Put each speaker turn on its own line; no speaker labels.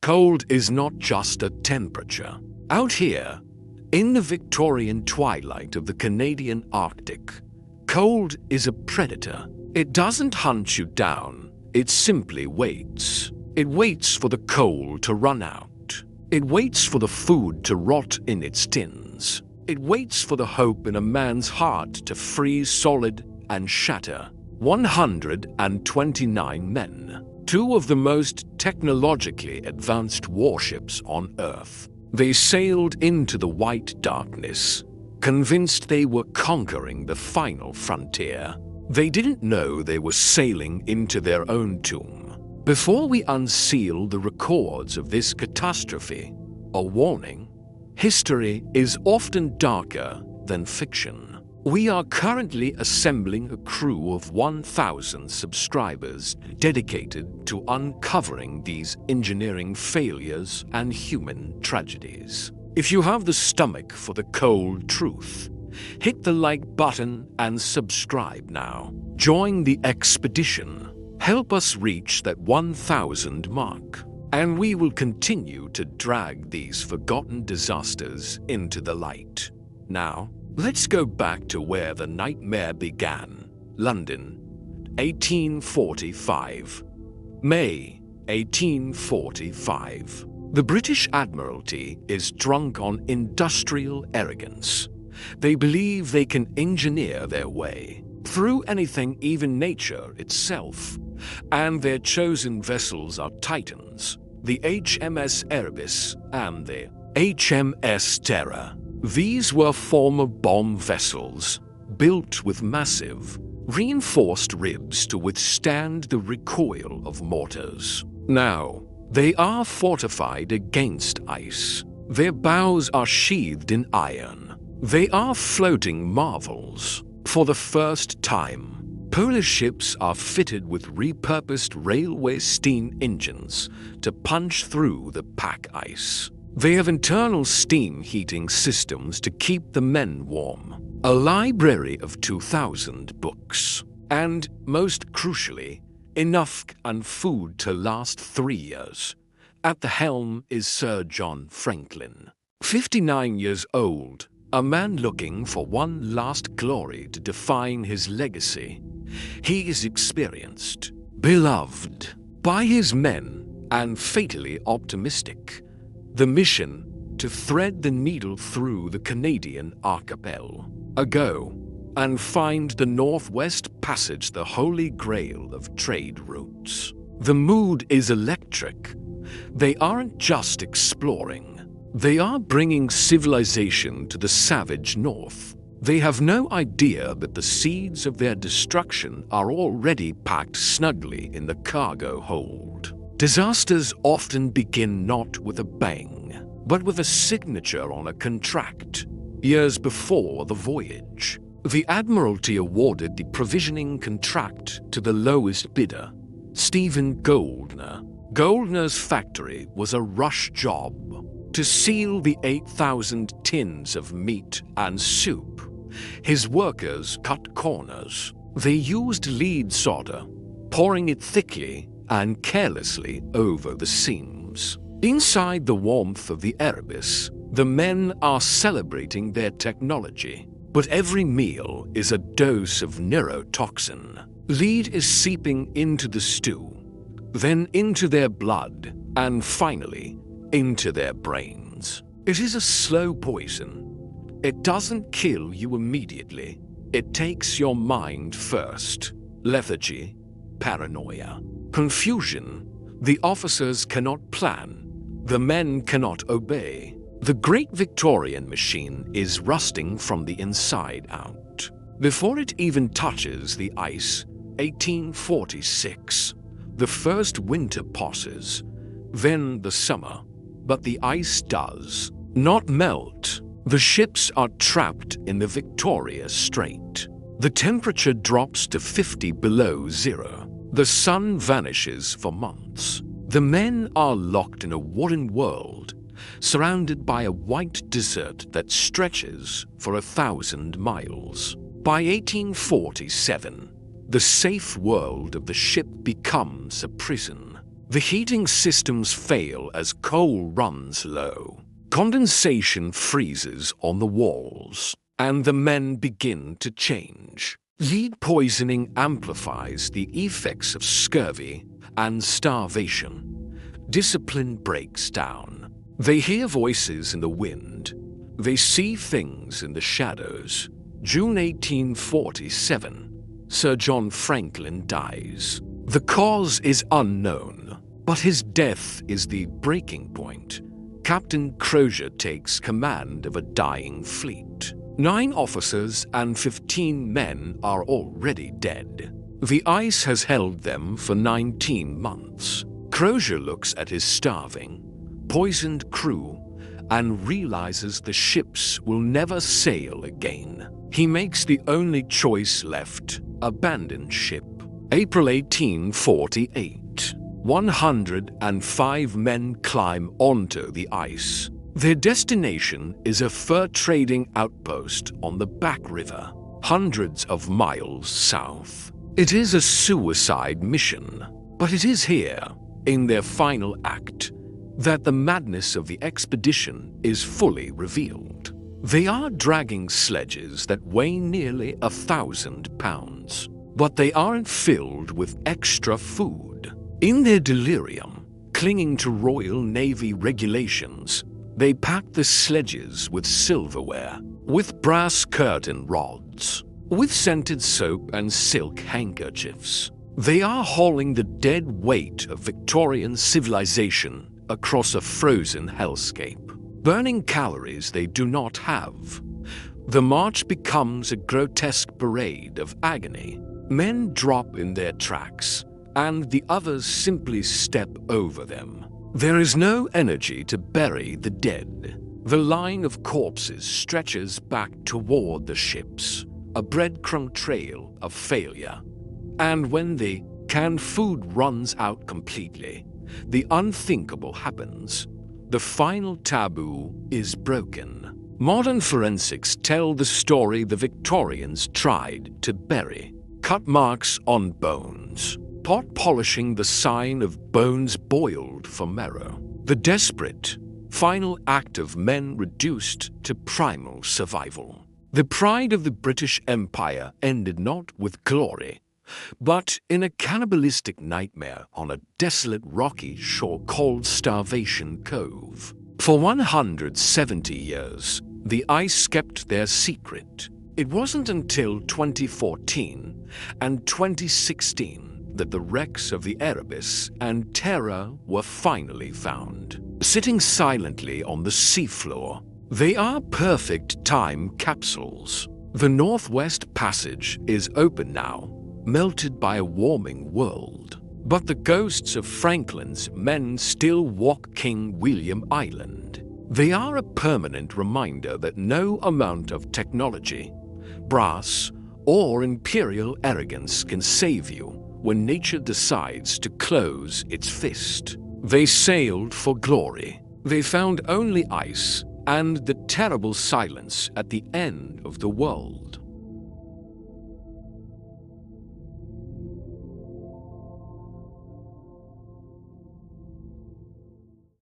Cold is not just a temperature. Out here, in the Victorian twilight of the Canadian Arctic, cold is a predator. It doesn't hunt you down, it simply waits. It waits for the coal to run out. It waits for the food to rot in its tins. It waits for the hope in a man's heart to freeze solid and shatter. 129 men, two of the most technologically advanced warships on Earth. They sailed into the white darkness, convinced they were conquering the final frontier. They didn't know they were sailing into their own tomb. Before we unseal the records of this catastrophe, a warning: history is often darker than fiction. We are currently assembling a crew of 1,000 subscribers dedicated to uncovering these engineering failures and human tragedies. If you have the stomach for the cold truth, hit the like button and subscribe now. Join the expedition. Help us reach that 1,000 mark, and we will continue to drag these forgotten disasters into the light. Now, let's go back to where the nightmare began. London, 1845. May 1845. The British Admiralty is drunk on industrial arrogance. They believe they can engineer their way through anything, even nature itself, and their chosen vessels are Titans, the HMS Erebus and the HMS Terror. These were former bomb vessels, built with massive, reinforced ribs to withstand the recoil of mortars. Now, they are fortified against ice. Their bows are sheathed in iron. They are floating marvels. For the first time, Polish ships are fitted with repurposed railway steam engines to punch through the pack ice. They have internal steam heating systems to keep the men warm, a library of 2,000 books, and, most crucially, enough and food to last 3 years. At the helm is Sir John Franklin, 59 years old, a man looking for one last glory to define his legacy. He is experienced, beloved by his men, and fatally optimistic. The mission: to thread the needle through the Canadian archipel, go and find the Northwest Passage, the holy grail of trade routes. The mood is electric. They aren't just exploring. They are bringing civilization to the savage north. They have no idea that the seeds of their destruction are already packed snugly in the cargo hold. Disasters often begin not with a bang, but with a signature on a contract. Years before the voyage, the Admiralty awarded the provisioning contract to the lowest bidder, Stephen Goldner. Goldner's factory was a rush job to seal the 8,000 tins of meat and soup. His workers cut corners. They used lead solder, pouring it thickly and carelessly over the seams. Inside the warmth of the Erebus, the men are celebrating their technology, but every meal is a dose of neurotoxin. Lead is seeping into the stew, then into their blood, and finally, into their brains. It is a slow poison. It doesn't kill you immediately. It takes your mind first. Lethargy, paranoia, confusion. The officers cannot plan. The men cannot obey. The great Victorian machine is rusting from the inside out. Before it even touches the ice, 1846, the first winter passes, then the summer. But the ice does not melt. The ships are trapped in the Victoria Strait. The temperature drops to 50 below zero. The sun vanishes for months. The men are locked in a wooden world, surrounded by a white desert that stretches for 1,000 miles. By 1847, the safe world of the ship becomes a prison. The heating systems fail as coal runs low. Condensation freezes on the walls, and the men begin to change. Lead poisoning amplifies the effects of scurvy and starvation. Discipline breaks down. They hear voices in the wind. They see things in the shadows. June 1847, Sir John Franklin dies. The cause is unknown, but his death is the breaking point. Captain Crozier takes command of a dying fleet. 9 officers and 15 men are already dead. The ice has held them for 19 months. Crozier looks at his starving, poisoned crew and realizes the ships will never sail again. He makes the only choice left: abandon ship. April 1848. 105 men climb onto the ice. Their destination is a fur trading outpost on the Back River, hundreds of miles south. It is a suicide mission, but it is here, in their final act, that the madness of the expedition is fully revealed. They are dragging sledges that weigh nearly 1,000 pounds, but they aren't filled with extra food. In their delirium, clinging to Royal Navy regulations, they pack the sledges with silverware, with brass curtain rods, with scented soap and silk handkerchiefs. They are hauling the dead weight of Victorian civilization across a frozen hellscape, burning calories they do not have. The march becomes a grotesque parade of agony. Men drop in their tracks, and the others simply step over them. There is no energy to bury the dead. The line of corpses stretches back toward the ships, a breadcrumb trail of failure. And when the canned food runs out completely, the unthinkable happens. The final taboo is broken. Modern forensics tell the story the Victorians tried to bury. Cut marks on bones, pot polishing the sign of bones boiled for marrow. The desperate, final act of men reduced to primal survival. The pride of the British Empire ended not with glory, but in a cannibalistic nightmare on a desolate rocky shore called Starvation Cove. For 170 years, the ice kept their secret. It wasn't until 2014 and 2016 that the wrecks of the Erebus and Terror were finally found. Sitting silently on the seafloor, they are perfect time capsules. The Northwest Passage is open now, melted by a warming world. But the ghosts of Franklin's men still walk King William Island. They are a permanent reminder that no amount of technology, brass, or imperial arrogance can save you when nature decides to close its fist. They sailed for glory. They found only ice and the terrible silence at the end of the world.